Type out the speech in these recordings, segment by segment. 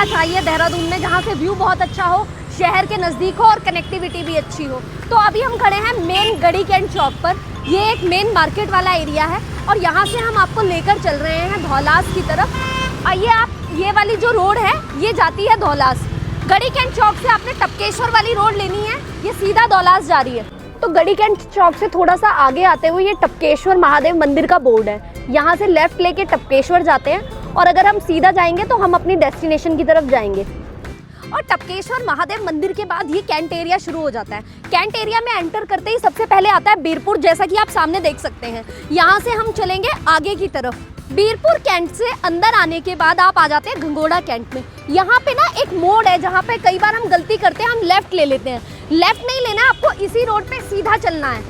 Area चाहिए देहरादून में जहाँ से व्यू बहुत अच्छा हो, शहर के नज़दीक हो और कनेक्टिविटी भी अच्छी हो। तो अभी हम खड़े हैं मेन गढ़ी कैंट चौक पर। ये एक मेन मार्केट वाला एरिया है और यहाँ से हम आपको लेकर चल रहे हैं धौलास की तरफ। आइए आप, ये वाली जो रोड है ये जाती है धौलास। गढ़ी कैंट चौक से आपने टपकेश्वर वाली रोड लेनी है, ये सीधा धौलास जा रही है। तो गढ़ी कैंट चौक से थोड़ा सा आगे आते हुए ये टपकेश्वर महादेव मंदिर का बोर्ड है। यहाँ से लेफ्ट लेके टपकेश्वर जाते हैं और अगर हम सीधा जाएंगे तो हम अपनी डेस्टिनेशन की तरफ जाएंगे। और टपकेश्वर महादेव मंदिर के बाद ये कैंट एरिया शुरू हो जाता है। कैंट एरिया में एंटर करते ही सबसे पहले आता है बीरपुर, जैसा कि आप सामने देख सकते हैं। यहाँ से हम चलेंगे आगे की तरफ। बीरपुर कैंट से अंदर आने के बाद आप आ जाते हैं घंगोड़ा कैंट में। यहाँ पे ना एक मोड़ है जहाँ पे कई बार हम गलती करते हैं, हम लेफ्ट ले लेते हैं। लेफ्ट नहीं लेना है आपको, इसी रोड पे सीधा चलना है।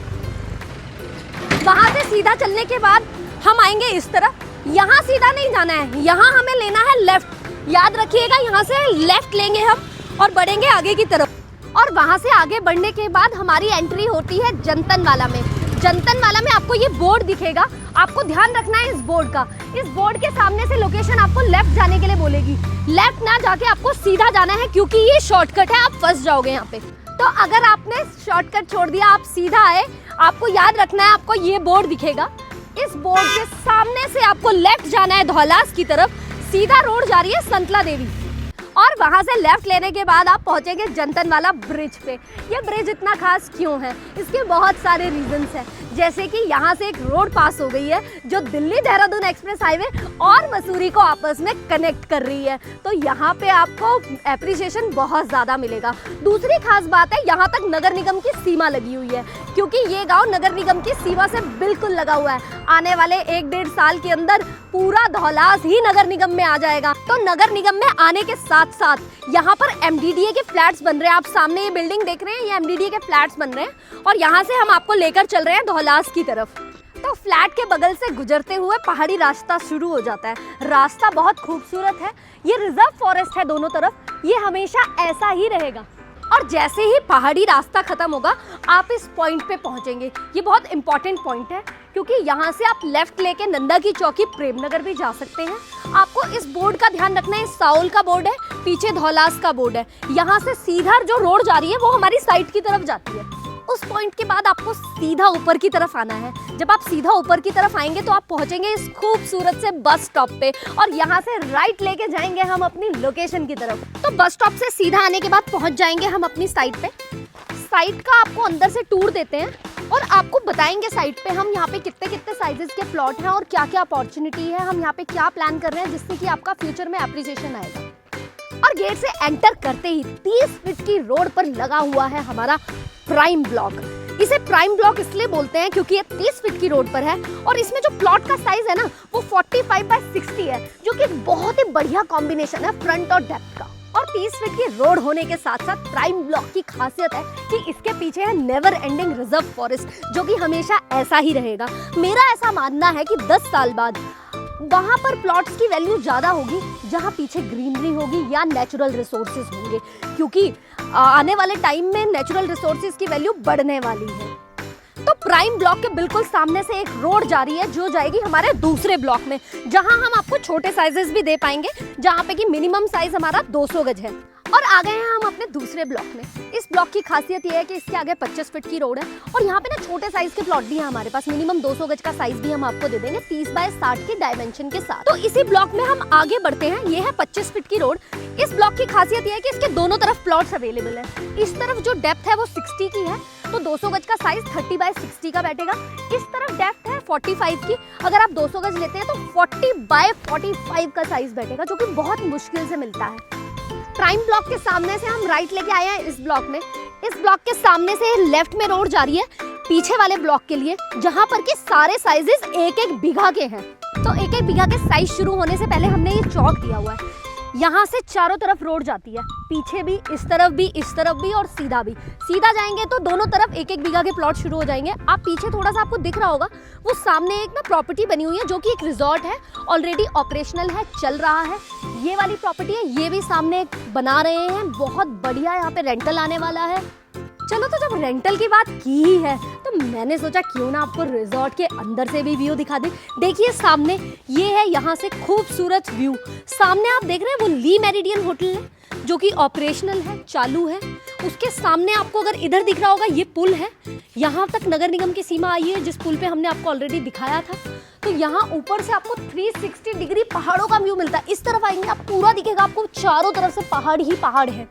वहाँ से सीधा चलने के बाद हम आएंगे इस तरफ। यहाँ सीधा नहीं जाना है, यहाँ हमें लेना है लेफ्ट। याद रखिएगा, यहाँ से लेफ्ट लेंगे हम और बढ़ेंगे आगे की तरफ। और वहाँ से आगे बढ़ने के बाद हमारी एंट्री होती है जनतनवाला में। जनतनवाला में आपको ये बोर्ड दिखेगा, आपको ध्यान रखना है इस बोर्ड का। इस बोर्ड के सामने से लोकेशन आपको लेफ्ट जाने के लिए बोलेगी। लेफ्ट ना जाके आपको सीधा जाना है क्योंकि ये शॉर्टकट है, आप फंस जाओगे यहाँ पे। तो अगर आपने शॉर्टकट छोड़ दिया, आप सीधा आए, आपको याद रखना है, आपको ये बोर्ड दिखेगा। इस बोर्ड के सामने से आपको लेफ्ट जाना है धौलास की तरफ। सीधा रोड जा रही है संतला देवी और वहाँ से लेफ्ट लेने के बाद आप पहुँचेंगे जनतनवाला ब्रिज पे। ये ब्रिज इतना खास क्यों है, इसके बहुत सारे रीजंस हैं। जैसे कि यहाँ से एक रोड पास हो गई है जो दिल्ली देहरादून एक्सप्रेस हाईवे और मसूरी को आपस में कनेक्ट कर रही है। तो यहाँ पे आपको एप्रिसिएशन बहुत ज़्यादा मिलेगा। दूसरी खास बात है, यहाँ तक नगर निगम की सीमा लगी हुई है क्योंकि ये गाँव नगर निगम की सीमा से बिल्कुल लगा हुआ है। आने वाले 1-1.5 साल के अंदर पूरा धौलास ही नगर निगम में आ जाएगा। तो नगर निगम में आने के साथ साथ यहाँ पर MDDA के फ्लैट्स बन रहे हैं। आप सामने ये बिल्डिंग देख रहे हैं, ये MDDA के फ्लैट्स बन रहे हैं और यहाँ से हम आपको लेकर चल रहे हैं धौलास की तरफ। तो फ्लैट के बगल से गुजरते हुए पहाड़ी रास्ता शुरू हो जाता है। रास्ता बहुत खूबसूरत है, ये रिजर्व फॉरेस्ट है दोनों तरफ, ये हमेशा ऐसा ही रहेगा। और जैसे ही पहाड़ी रास्ता खत्म होगा आप इस पॉइंट पे पहुंचेंगे। ये बहुत इंपॉर्टेंट पॉइंट है क्योंकि यहाँ से आप लेफ्ट लेके नंदा की चौकी प्रेमनगर भी जा सकते हैं। आपको इस बोर्ड का ध्यान रखना है, साउल का बोर्ड है, पीछे धौलास का बोर्ड है। यहाँ से सीधा जो रोड जा रही है वो हमारी साइड की तरफ जाती है। उस पॉइंट के बाद आपको सीधा ऊपर की तरफ आना है। जब आप सीधा ऊपर की तरफ आएंगे तो आप पहुंचेंगे इस खूबसूरत से बस स्टॉप पे और यहाँ से राइट लेके जाएंगे हम अपनी लोकेशन की तरफ। तो बस स्टॉप से सीधा आने के बाद पहुंच जाएंगे हम अपनी साइट पे। साइट का आपको अंदर से टूर देते हैं और आपको बताएंगे साइट पे हम यहाँ पे कितने कितने साइजेस के प्लॉट हैं और क्या क्या अपॉर्चुनिटी है, हम यहाँ पे क्या प्लान कर रहे हैं जिससे कि आपका फ्यूचर में एप्रिसिएशन आएगा। और गेट से एंटर करते ही 30 फीट की रोड पर लगा हुआ है हमारा प्राइम ब्लॉक। इसे प्राइम ब्लॉक इसलिए बोलते हैं क्योंकि ये 30 फीट की रोड पर है और इसमें जो प्लॉट का साइज है ना वो 45/60 है, जो कि एक बहुत ही बढ़िया कॉम्बिनेशन है फ्रंट और डेप्थ का। और 30 फीट की रोड होने के साथ साथ प्राइम ब्लॉक की खासियत है कि इसके पीछे है नेवर एंडिंग रिजर्व फॉरेस्ट जो कि हमेशा ऐसा ही रहेगा। मेरा ऐसा मानना है कि 10 साल बाद वहाँ पर प्लॉट्स की वैल्यू ज़्यादा होगी जहाँ पीछे ग्रीनरी होगी या नेचुरल रिसोर्सेज होंगे, क्योंकि आने वाले टाइम में नेचुरल रिसोर्सेज की वैल्यू बढ़ने वाली है। तो प्राइम ब्लॉक के बिल्कुल सामने से एक रोड जा रही है जो जाएगी हमारे दूसरे ब्लॉक में, जहाँ हम आपको छोटे साइजेस भी दे पाएंगे, जहाँ पे कि मिनिमम साइज हमारा 200 गज है। और आ गए हैं हम अपने दूसरे ब्लॉक में। इस ब्लॉक की खासियत ये है कि इसके आगे 25 फीट की रोड है और यहाँ पे ना छोटे साइज के प्लॉट भी हैं हमारे पास। मिनिमम 200 गज का साइज भी हम आपको दे देंगे 30/60 के डायमेंशन के साथ। तो इसी ब्लॉक में हम आगे बढ़ते हैं। ये है 25 फीट की रोड। इस ब्लॉक की खासियत ये है कि इसके दोनों तरफ प्लॉट्स अवेलेबल है। इस तरफ जो डेप्थ है वो 60 की है, तो 200 गज का साइज 30/60 का बैठेगा। इस तरफ डेप्थ है 45 की, अगर आप 200 गज लेते हैं तो 40/45 का साइज बैठेगा, जो कि बहुत मुश्किल से मिलता है। प्राइम ब्लॉक के सामने से हम राइट लेके आए हैं इस ब्लॉक में। इस ब्लॉक के सामने से लेफ्ट में रोड जा रही है पीछे वाले ब्लॉक के लिए, जहां पर के सारे साइजेस 1-1 बीघा के हैं। तो 1-1 बीघा के साइज शुरू होने से पहले हमने ये चौक दिया हुआ है। यहाँ से चारों तरफ रोड जाती है, पीछे भी, इस तरफ भी और सीधा भी। सीधा जाएंगे तो दोनों तरफ 1-1 बीघा के प्लॉट शुरू हो जाएंगे। आप पीछे थोड़ा सा आपको दिख रहा होगा, वो सामने एक ना प्रॉपर्टी बनी हुई है जो कि एक रिजॉर्ट है, ऑलरेडी ऑपरेशनल है, चल रहा है। ये वाली प्रॉपर्टी है, ये भी सामने बना रहे हैं, बहुत बढ़िया यहाँ पे रेंटल आने वाला है। चलो तो जब रेंटल की बात की ही है तो मैंने सोचा क्यों ना आपको रिजॉर्ट के अंदर से भी व्यू दिखा दे। देखिए सामने ये है यहाँ से खूबसूरत व्यू। सामने आप देख रहे हैं वो ली मेरिडियन होटल है जो कि ऑपरेशनल है, चालू है। उसके सामने आपको अगर इधर दिख रहा होगा ये पुल है, यहाँ तक नगर निगम की सीमा आई है जिस पुल पे हमने आपको ऑलरेडी दिखाया था। तो यहाँ ऊपर से आपको 360 डिग्री पहाड़ों का व्यू मिलता है। इस तरफ आएंगे आप पूरा दिखेगा, आपको चारों तरफ से पहाड़ ही पहाड़ है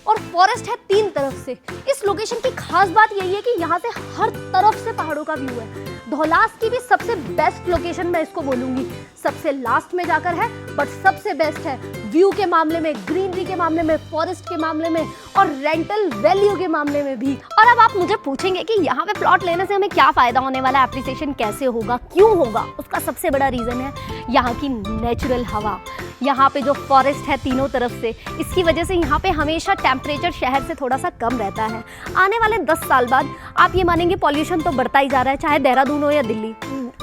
और फॉरेस्ट है 3 तरफ से। इस लोकेशन की खास बात यही है कि यहाँ से हर तरफ से पहाड़ों का व्यू है। धौलास की भी सबसे बेस्ट लोकेशन मैं इसको बोलूंगी, सबसे लास्ट में जाकर है बट सबसे बेस्ट है व्यू के मामले में, ग्रीनरी के मामले में, फॉरेस्ट के मामले में और रेंटल वैल्यू के मामले में भी। और अब आप मुझे पूछेंगे कि यहाँ पे प्लॉट लेने से हमें क्या फायदा होने वाला है, एप्रिसिएशन कैसे होगा, क्यों होगा? उसका सबसे बड़ा रीजन है यहाँ की नेचुरल हवा, यहाँ पे जो फॉरेस्ट है तीनों तरफ से। इसकी वजह से यहाँ पे हमेशा टेम्परेचर शहर से थोड़ा सा कम रहता है। आने वाले 10 साल बाद आप ये मानेंगे पॉल्यूशन तो बढ़ता ही जा रहा है, चाहे देहरादून हो या दिल्ली।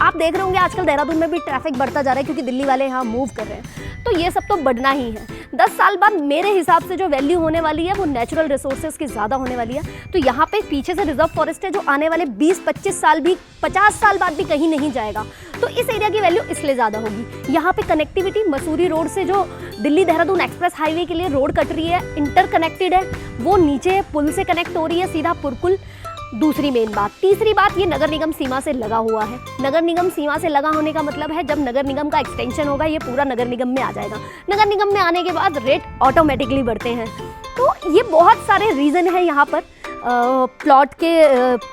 आप देख रहे होंगे आजकल देहरादून में भी ट्रैफिक बढ़ता जा रहा है क्योंकि दिल्ली वाले यहाँ मूव कर रहे हैं। तो ये सब तो बढ़ना ही है। 10 साल बाद मेरे हिसाब से जो वैल्यू होने वाली है वो नेचुरल रिसोर्सेज की ज़्यादा होने वाली है। तो यहाँ पे पीछे से रिजर्व फॉरेस्ट है जो आने वाले 20-25 साल भी, 50 साल बाद भी कहीं नहीं जाएगा। तो इस एरिया की वैल्यू इसलिए ज़्यादा होगी। यहाँ पे कनेक्टिविटी मसूरी रोड से जो दिल्ली देहरादून एक्सप्रेस हाईवे के लिए रोड कट रही है, इंटरकनेक्टेड है, वो नीचे पुल से कनेक्ट हो रही है सीधा पुरकुल। दूसरी मेन बात। तीसरी बात, ये नगर निगम सीमा से लगा हुआ है। नगर निगम सीमा से लगा होने का मतलब है जब नगर निगम का एक्सटेंशन होगा ये पूरा नगर निगम में आ जाएगा। नगर निगम में आने के बाद रेट ऑटोमेटिकली बढ़ते हैं। तो ये बहुत सारे रीज़न है यहाँ पर प्लॉट के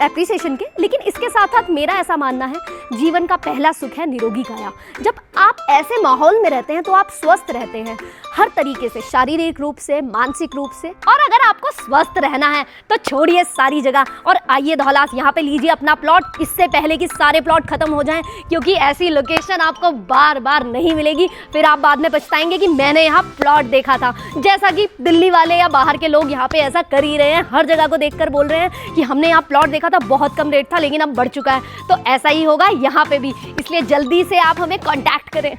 एप्रिसिएशन के। लेकिन इसके साथ साथ मेरा ऐसा मानना है जीवन का पहला सुख है निरोगी काया। जब आप ऐसे माहौल में रहते हैं तो आप स्वस्थ रहते हैं हर तरीके से, शारीरिक रूप से, मानसिक रूप से। और अगर आपको स्वस्थ रहना है तो छोड़िए सारी जगह और आइए धौलास, यहाँ पे लीजिए अपना प्लॉट इससे पहले कि सारे प्लॉट खत्म हो जाएं, क्योंकि ऐसी लोकेशन आपको बार बार नहीं मिलेगी। फिर आप बाद में पछताएंगे कि मैंने यहाँ प्लॉट देखा था। जैसा कि दिल्ली वाले या बाहर के लोग यहाँ पे ऐसा कर ही रहे हैं, हर जगह को देखकर बोल रहे हैं कि हमने यहाँ प्लॉट देखा था, बहुत कम रेट था लेकिन अब बढ़ चुका है। तो ऐसा ही होगा यहाँ पे भी, इसलिए जल्दी से आप हमें कांटेक्ट करें।